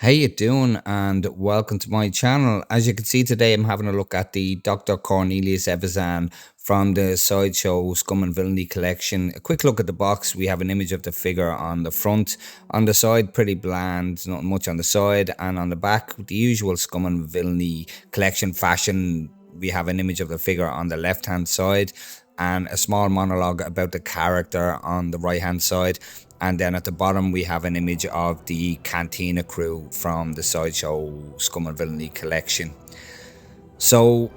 How you doing and welcome to my channel. As you can see today I'm having a look at the Dr. Cornelius Evazan from the Sideshow Scum and Villainy collection. A quick look at the box. We have an image of the figure on the front. On the side, pretty bland, not much on the side, and on the back, the usual Scum and Villainy collection fashion. We have an image of the figure on the left hand side and a small monologue about the character on the right hand side. And then at the bottom we have an image of the Cantina crew from the Sideshow Scum and Villainy collection. So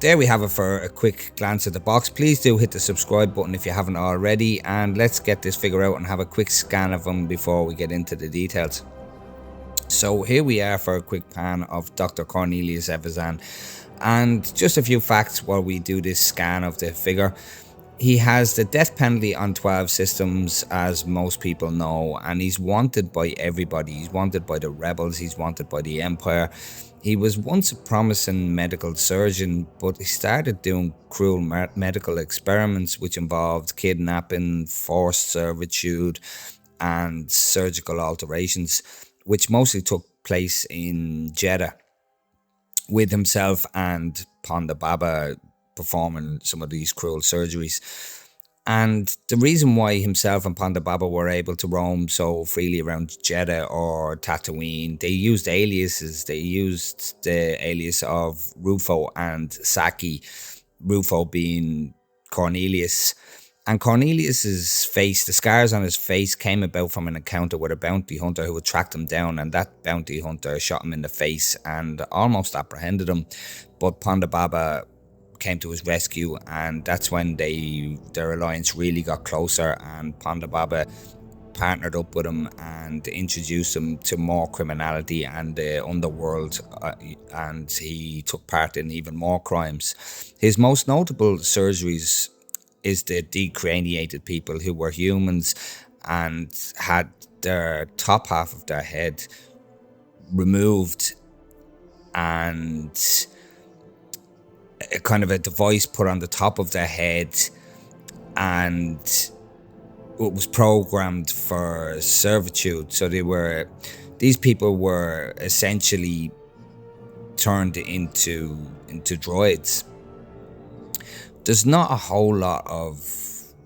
there we have it for a quick glance at the box. Please do hit the subscribe button if you haven't already, and let's get this figure out and have a quick scan of them before we get into the details. So here we are for a quick pan of Dr. Cornelius Evazan, and just a few facts while we do this scan of the figure. He has the death penalty on 12 systems, as most people know, and he's wanted by everybody. He's wanted by the rebels, he's wanted by the Empire. He was once a promising medical surgeon, but he started doing cruel medical experiments which involved kidnapping, forced servitude, and surgical alterations, which mostly took place in Jeddah, with himself and Ponda Baba performing some of these cruel surgeries. And the reason why himself and Ponda Baba were able to roam so freely around Jeddah or Tatooine, they used aliases. They used the alias of Rufo and Saki, Rufo being Cornelius. And Cornelius's face, the scars on his face, came about from an encounter with a bounty hunter who had tracked him down, and that bounty hunter shot him in the face and almost apprehended him. But Ponda Baba came to his rescue, and that's when their alliance really got closer, and Ponda Baba partnered up with him and introduced him to more criminality and the underworld, and he took part in even more crimes. His most notable surgeries is the decraniated people who were humans and had their top half of their head removed and a kind of a device put on the top of their head, and it was programmed for servitude. So these people were essentially turned into droids. There's not a whole lot of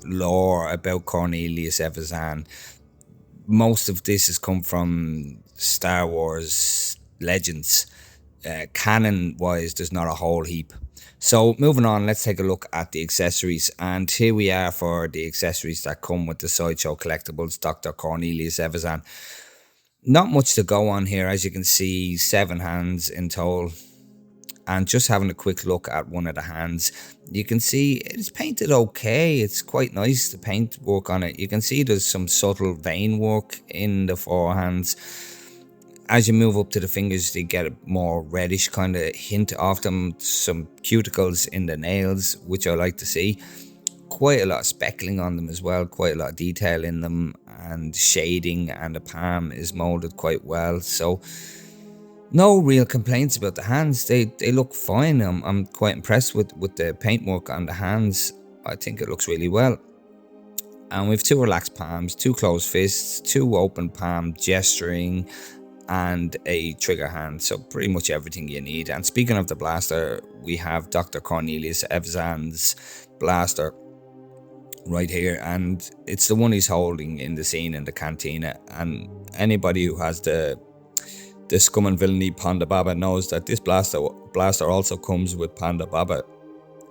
lore about Cornelius Evazan. Most of this has come from Star Wars legends. Canon-wise, there's not a whole heap. So moving on, let's take a look at the accessories. And here we are for the accessories that come with the Sideshow Collectibles Dr. Cornelius Evazan. Not much to go on here. As you can see, 7 hands in total. And just having a quick look at one of the hands, you can see it's painted okay. It's quite nice, the paintwork on it. You can see there's some subtle vein work in the forehands. As you move up to the fingers, they get a more reddish kind of hint of them. Some cuticles in the nails, which I like to see. Quite a lot of speckling on them as well. Quite a lot of detail in them, and shading, and the palm is molded quite well. So no real complaints about the hands. They look fine. I'm quite impressed with the paintwork on the hands. I think it looks really well. And we've 2 relaxed palms, 2 closed fists, 2 open palm gesturing, and a trigger hand. So pretty much everything you need. And speaking of the blaster, we have Dr. Cornelius Evazan's blaster right here, and it's the one he's holding in the scene in the cantina. And anybody who has the Scum and Villainy Ponda Baba knows that this blaster also comes with Ponda Baba.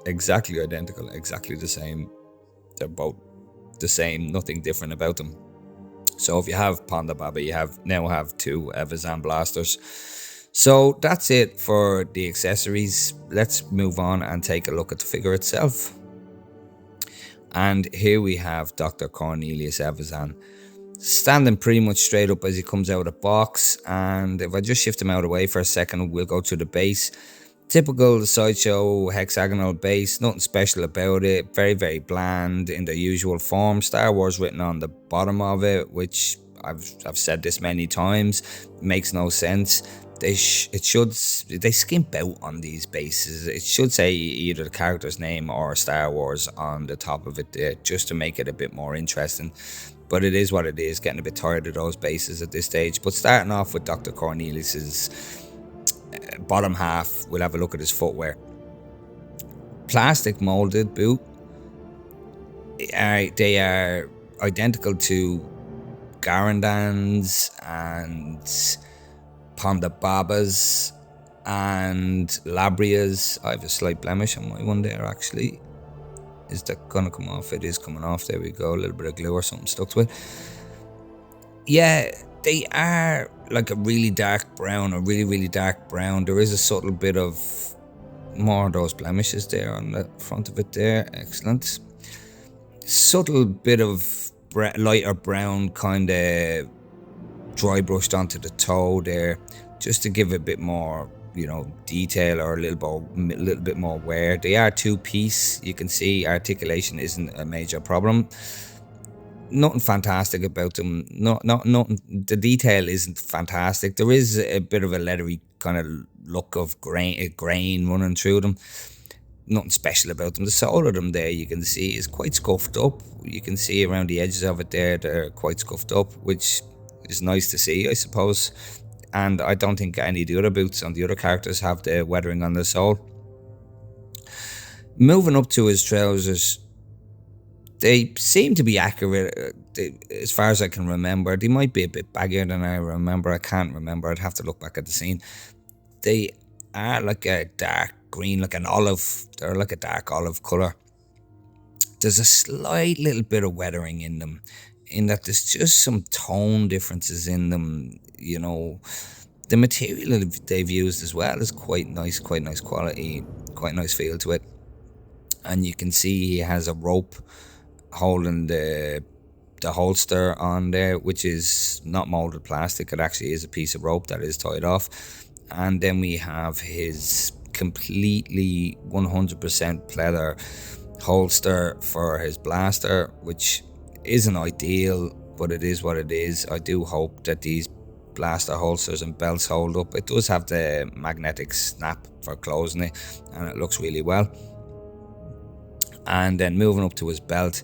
Exactly identical, exactly the same. They're both the same, nothing different about them. So if you have Ponda Baba, you now have 2 Evazan blasters. So that's it for the accessories. Let's move on and take a look at the figure itself. And here we have Dr. Cornelius Evazan, standing pretty much straight up as he comes out of the box. And if I just shift him out of the way for a second, we'll go to the base. Typical Sideshow hexagonal base, nothing special about it. Very, very bland in the usual form. Star Wars written on the bottom of it, which I've said this many times, makes no sense. they skimp out on these bases. It should say either the character's name or Star Wars on the top of it there, just to make it a bit more interesting. But it is what it is, getting a bit tired of those bases at this stage. But starting off with Dr. Cornelius's bottom half, we'll have a look at his footwear. Plastic molded boot. They are identical to Garandans and Ponda Babas and Labrias. I have a slight blemish on my one there, actually. Is that gonna come off? It is coming off. There we go. A little bit of glue or something stuck to it. Yeah, they are like a really dark brown, a really, really dark brown. There is a subtle bit of more of those blemishes there on the front of it there. Excellent. Subtle bit of lighter brown, kind of dry brushed onto the toe there, just to give a bit more, detail, or a little bit more wear. They are two-piece. You can see articulation isn't a major problem. Nothing fantastic about them. Nothing. The detail isn't fantastic. There is a bit of a leathery kind of look of grain running through them. Nothing special about them. The sole of them there, you can see, is quite scuffed up. You can see around the edges of it there, they're quite scuffed up, which is nice to see, I suppose. And I don't think any of the other boots on the other characters have the weathering on the sole. Moving up to his trousers, they seem to be accurate as far as I can remember. They might be a bit baggier than I remember. I can't remember. I'd have to look back at the scene. They are like a dark green, like an olive. They're like a dark olive colour. There's a slight little bit of weathering in them, in that there's just some tone differences in them. The material they've used as well is quite nice quality, quite nice feel to it. And you can see he has a rope holding the holster on there, which is not molded plastic. It actually is a piece of rope that is tied off. And then we have his completely 100% pleather holster for his blaster, which isn't ideal, but it is what it is. I do hope that these blaster holsters and belts hold up. It does have the magnetic snap for closing it, and it looks really well. And then moving up to his belt,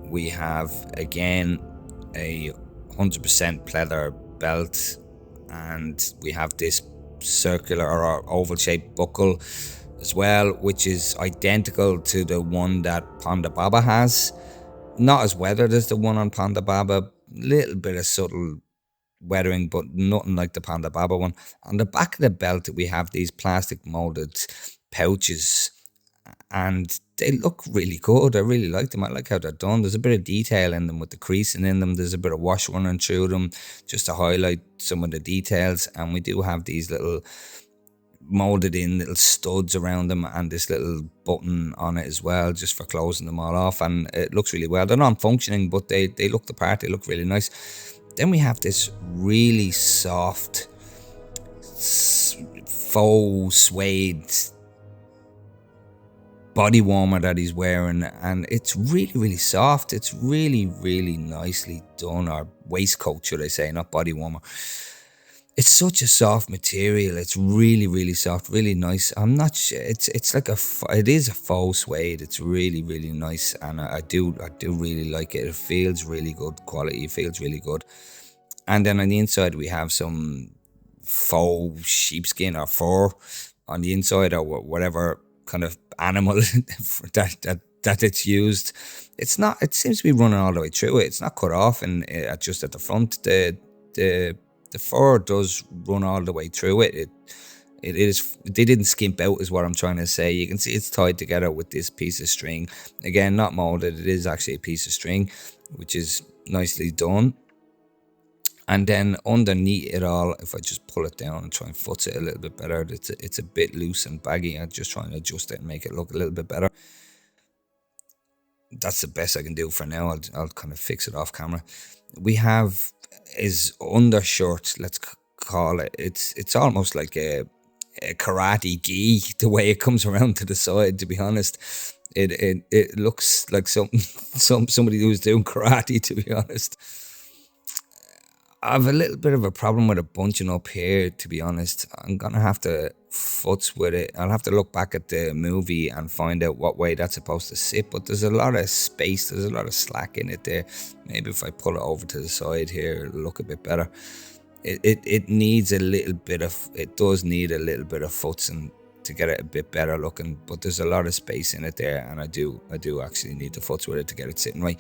we have again a 100% pleather belt, and we have this circular or oval shaped buckle as well, which is identical to the one that Ponda Baba has. Not as weathered as the one on Ponda Baba, little bit of subtle weathering, but nothing like the Ponda Baba one. On the back of the belt, we have these plastic molded pouches, and they look really good. I really like them. I like how they're done. There's a bit of detail in them with the creasing in them. There's a bit of wash running through them just to highlight some of the details. And we do have these little molded in little studs around them, and this little button on it as well, just for closing them all off. And it looks really well. They're non-functioning, but they look the part. They look really nice. Then we have this really soft faux suede body warmer that he's wearing, and it's really, really soft. It's really, really nicely done. Or waistcoat, should I say, not body warmer. It's such a soft material. It's really, really soft, really nice. I'm not sure. It's like it is a faux suede. It's really, really nice, and I do really like it. It feels really good quality. It feels really good. And then on the inside, we have some faux sheepskin or fur on the inside, or whatever kind of animal that it's used. It's not. It seems to be running all the way through it. It's not cut off and just at the front. The fur does run all the way through it. It is. They didn't skimp out, is what I'm trying to say. You can see it's tied together with this piece of string. Again, not molded. It is actually a piece of string, which is nicely done. And then underneath it all, if I just pull it down and try and foot it a little bit better, it's a bit loose and baggy. I'm just trying to adjust it and make it look a little bit better. That's the best I can do for now. I'll kind of fix it off camera. We have his undershirt, let's call it. It's almost like a karate gi, the way it comes around to the side, to be honest. It looks like somebody who's doing karate, to be honest. I've a little bit of a problem with it bunching up here, to be honest. I'm going to have to futz with it. I'll have to look back at the movie and find out what way that's supposed to sit. But there's a lot of space, there's a lot of slack in it there. Maybe if I pull it over to the side here, it'll look a bit better. It needs a little bit of, it does need a little bit of futzing to get it a bit better looking. But there's a lot of space in it there, and I do actually need to futz with it to get it sitting right.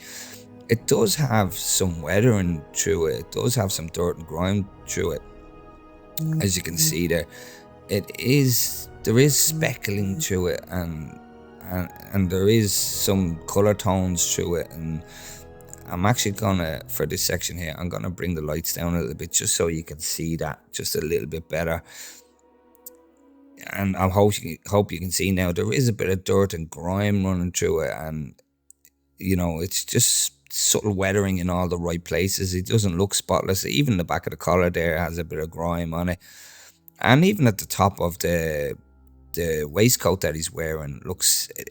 It does have some weathering through it. It does have some dirt and grime through it. As you can see there, there is speckling through it, and there is some color tones through it. And I'm actually gonna, for this section here, I'm gonna bring the lights down a little bit just so you can see that just a little bit better. And I hope you can see now there is a bit of dirt and grime running through it, and you know, it's just subtle weathering in all the right places. It doesn't look spotless. Even the back of the collar there has a bit of grime on it, and even at the top of the waistcoat that he's wearing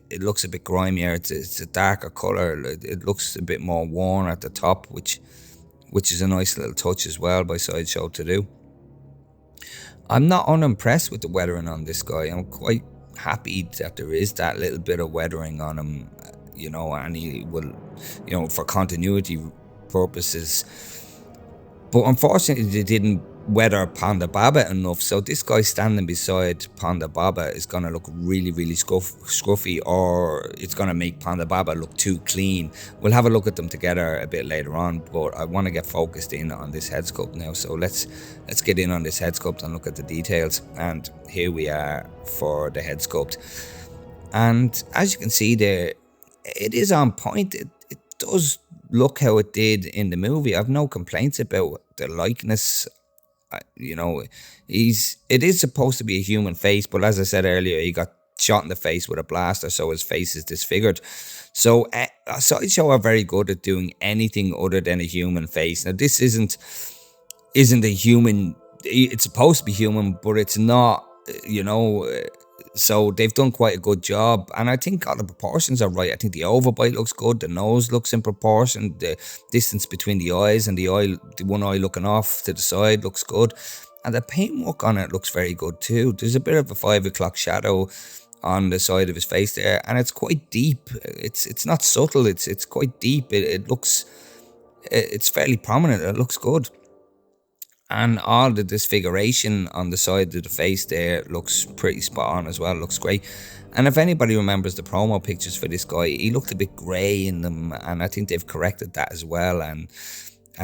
it looks a bit grimier. It's a darker color. It looks a bit more worn at the top, which is a nice little touch as well by Sideshow to do. I'm not unimpressed with the weathering on this guy. I'm quite happy that there is that little bit of weathering on him. You know, and he will, you know, for continuity purposes. But unfortunately, they didn't weather Ponda Baba enough. So this guy standing beside Ponda Baba is going to look really, really scruffy, or it's going to make Ponda Baba look too clean. We'll have a look at them together a bit later on, but I want to get focused in on this head sculpt now. So let's get in on this head sculpt and look at the details. And here we are for the head sculpt. And as you can see there, it is on point. It does look how it did in the movie. I've no complaints about the likeness. You know, it is supposed to be a human face, but as I said earlier, he got shot in the face with a blaster, so his face is disfigured. So Sideshow are very good at doing anything other than a human face. Now this isn't a human. It's supposed to be human, but it's not. You know. So they've done quite a good job, and I think all the proportions are right. I think the overbite looks good, the nose looks in proportion, the distance between the eyes and the one eye looking off to the side looks good, and the paintwork on it looks very good too. There's a bit of a 5 o'clock shadow on the side of his face there, and it's quite deep. It's not subtle. It's quite deep. It looks, it's fairly prominent. It looks good. And all the disfiguration on the side of the face there looks pretty spot on as well. Looks great. And if anybody remembers the promo pictures for this guy, he looked a bit grey in them. And I think they've corrected that as well and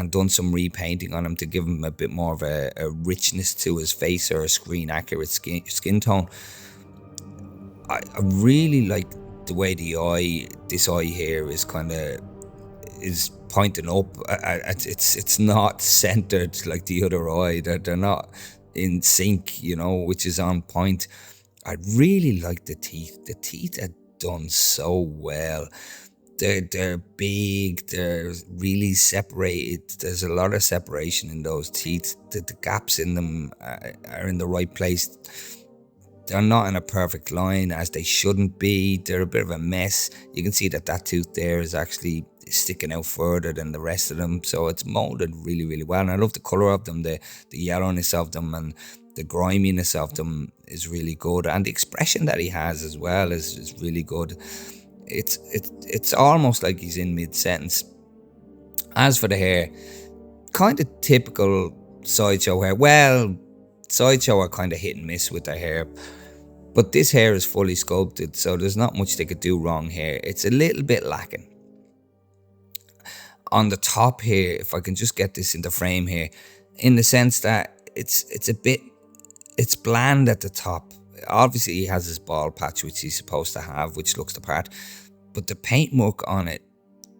done some repainting on him to give him a bit more of a richness to his face, or a screen accurate skin tone. I really like the way this eye here is pointing up. It's not centered like the other eye. They're not in sync, you know, which is on point. I really like the teeth. The teeth are done so well. They're big. They're really separated. There's a lot of separation in those teeth. The gaps in them are in the right place. They're not in a perfect line, as they shouldn't be. They're a bit of a mess. You can see that tooth there is actually sticking out further than the rest of them. So it's molded really, really well. And I love the colour of them, the yellowness of them, and the griminess of them is really good. And the expression that he has as well is really good. It's almost like he's in mid-sentence. As for the hair, kind of typical Sideshow hair. Well, Sideshow are kind of hit and miss with their hair. But this hair is fully sculpted, so there's not much they could do wrong here. It's a little bit lacking. On the top here, if I can just get this in the frame here, in the sense that it's bland at the top. Obviously he has his bald patch, which he's supposed to have, which looks the part. But the paintwork on it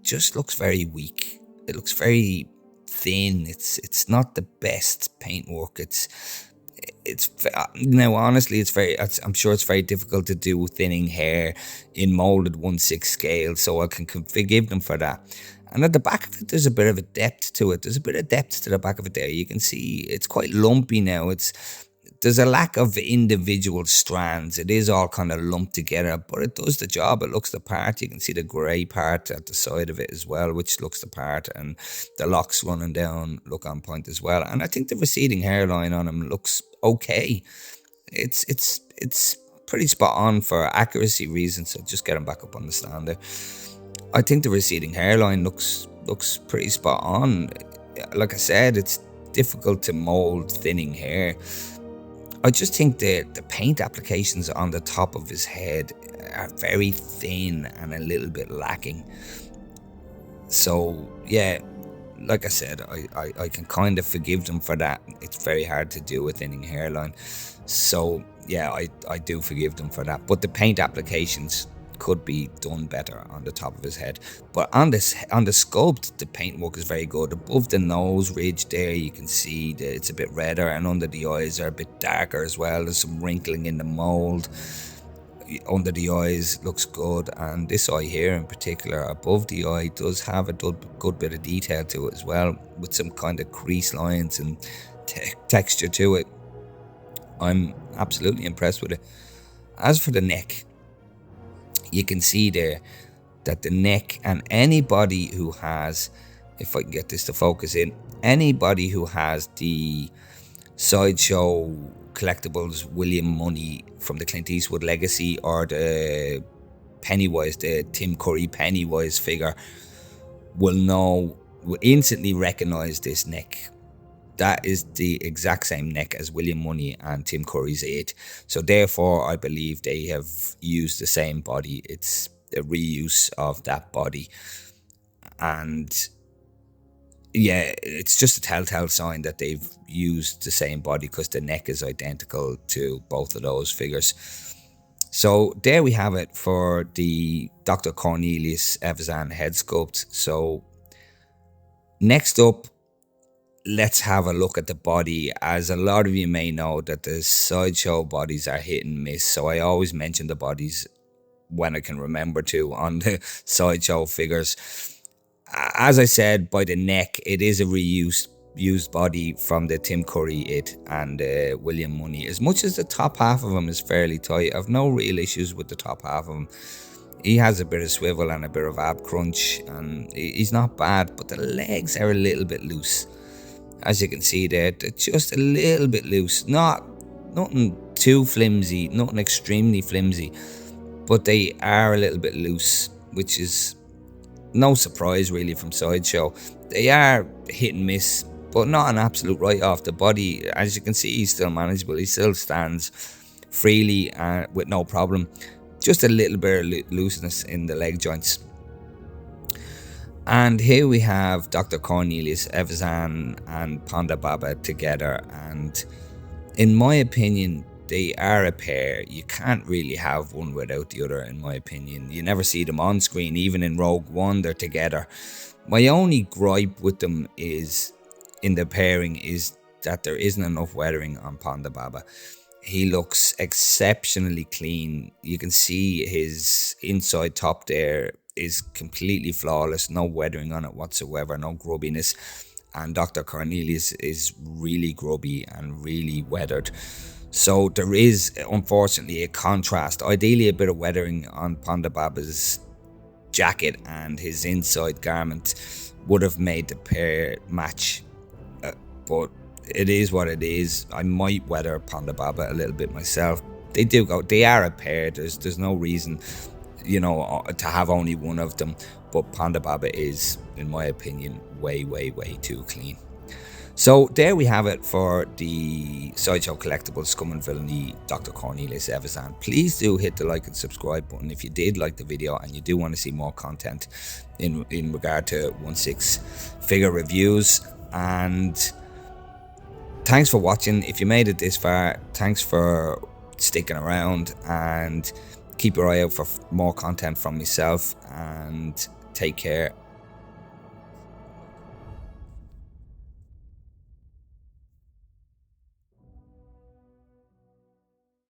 just looks very weak. It looks very thin. It's not the best paintwork. It's now honestly I'm sure it's very difficult to do thinning hair in molded 1/6 scale, so I can forgive them for that. And at the back of it, there's a bit of a depth to it. There's a bit of depth to the back of it there. You can see it's quite lumpy now. there's a lack of individual strands. It is all kind of lumped together, but it does the job. It looks the part. You can see the grey part at the side of it as well, which looks the part, and the locks running down look on point as well. And I think the receding hairline on him looks okay. It's pretty spot on for accuracy reasons. So just get him back up on the stand there. I think the receding hairline looks pretty spot on. Like I said, it's difficult to mold thinning hair. I just think the paint applications on the top of his head are very thin and a little bit lacking. So yeah, like I said, I can kind of forgive them for that. It's very hard to do a thinning hairline. So yeah, I do forgive them for that. But the paint applications could be done better on the top of his head. But on the sculpt, the paintwork is very good. Above the nose ridge there, you can see that it's a bit redder, and under the eyes are a bit darker as well. There's some wrinkling in the mold. Under the eyes looks good, and this eye here in particular, above the eye, does have a good bit of detail to it as well, with some kind of crease lines and texture to it. I'm absolutely impressed with it. As for the neck, you can see there that the neck, and anybody who has, if I can get this to focus in, anybody who has the Sideshow Collectibles William Money from the Clint Eastwood Legacy, or the Pennywise, the Tim Curry Pennywise figure, will instantly recognize this neck. That is the exact same neck as William Money and Tim Curry's 8. So therefore, I believe they have used the same body. It's a reuse of that body. And yeah, it's just a telltale sign that they've used the same body, because the neck is identical to both of those figures. So there we have it for the Dr. Cornelius Evazan head sculpt. So next up, let's have a look at the body. As a lot of you may know, that the Sideshow bodies are hit and miss, so I always mention the bodies when I can remember to on the Sideshow figures. As I said, by the neck, it is a used body from the Tim Curry It and William Money. As much as the top half of him is fairly tight, I've no real issues with the top half of him. He has a bit of swivel and a bit of ab crunch, and he's not bad, but the legs are a little bit loose. As you can see there, they're just a little bit loose. Nothing too flimsy, nothing extremely flimsy, but they are a little bit loose, which is no surprise really from Sideshow. They are hit and miss, but not an absolute write-off. The body, as you can see, he's still manageable. He still stands freely with no problem. Just a little bit of looseness in the leg joints. And here we have Dr. Cornelius Evazan and Ponda Baba together, and in my opinion, they are a pair. You can't really have one without the other, in my opinion. You never see them on screen. Even in Rogue One, they're together. My only gripe with them is, in the pairing, is that there isn't enough weathering on Ponda Baba. He looks exceptionally clean. You can see his inside top there is completely flawless, no weathering on it whatsoever, no grubbiness. And Dr. Cornelius is really grubby and really weathered. So there is, unfortunately, a contrast. Ideally, a bit of weathering on Ponda Baba's jacket and his inside garment would have made the pair match. But it is what it is. I might weather Ponda Baba a little bit myself. They are a pair. There's no reason, to have only one of them. But Ponda Baba is, in my opinion, way too clean. So there we have it for the Sideshow Collectibles Scum and Villainy Dr. Cornelius Evazan. Please do hit the like and subscribe button if you did like the video and you do want to see more content in regard to 1/6 figure reviews. And thanks for watching. If you made it this far, thanks for sticking around, and keep your eye out for more content from myself, and take care.